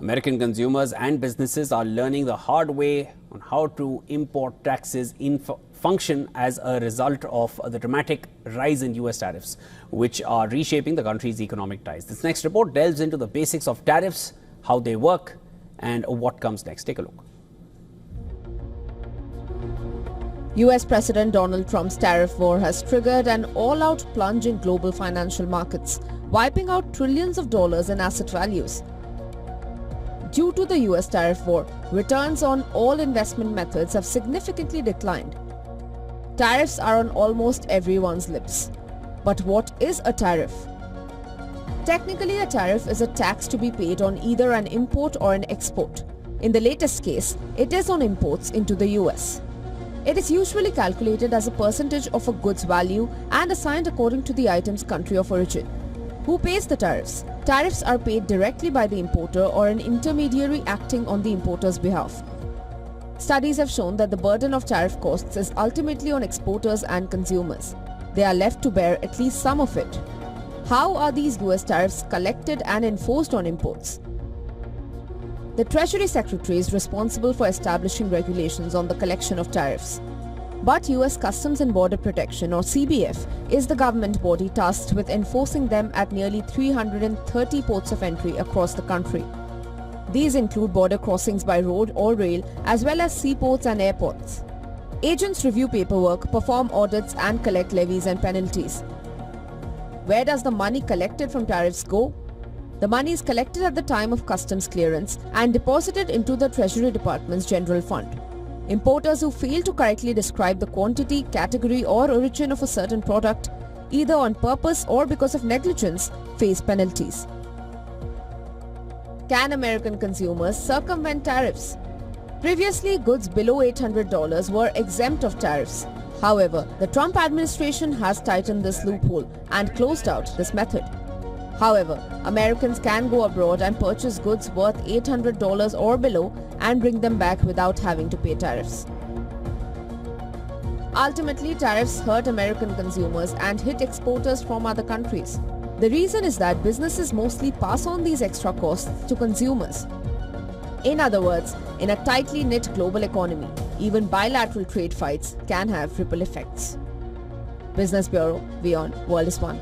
American consumers and businesses are learning the hard way on how to import taxes function as a result of the dramatic rise in US tariffs, which are reshaping the country's economic ties. This next report delves into the basics of tariffs, how they work, and what comes next. Take a look. US President Donald Trump's tariff war has triggered an all-out plunge in global financial markets, wiping out trillions of dollars in asset values. Due to the US tariff war, returns on all investment methods have significantly declined. Tariffs are on almost everyone's lips. But what is a tariff? Technically, a tariff is a tax to be paid on either an import or an export. In the latest case, it is on imports into the US. It is usually calculated as a percentage of a good's value and assigned according to the item's country of origin. Who pays the tariffs? Tariffs are paid directly by the importer or an intermediary acting on the importer's behalf. Studies have shown that the burden of tariff costs is ultimately on exporters and consumers. They are left to bear at least some of it. How are these US tariffs collected and enforced on imports? The Treasury Secretary is responsible for establishing regulations on the collection of tariffs. But US Customs and Border Protection, or CBF, is the government body tasked with enforcing them at nearly 330 ports of entry across the country. These include border crossings by road or rail, as well as seaports and airports. Agents review paperwork, perform audits, and collect levies and penalties. Where does the money collected from tariffs go? The money is collected at the time of customs clearance and deposited into the Treasury Department's General Fund. Importers who fail to correctly describe the quantity, category, or origin of a certain product, either on purpose or because of negligence, face penalties. Can American consumers circumvent tariffs? Previously, goods below $800 were exempt of tariffs. However, the Trump administration has tightened this loophole and closed out this method. However, Americans can go abroad and purchase goods worth $800 or below and bring them back without having to pay tariffs. Ultimately, tariffs hurt American consumers and hit exporters from other countries. The reason is that businesses mostly pass on these extra costs to consumers. In other words, in a tightly knit global economy, even bilateral trade fights can have ripple effects. Business Bureau, WION, World is One.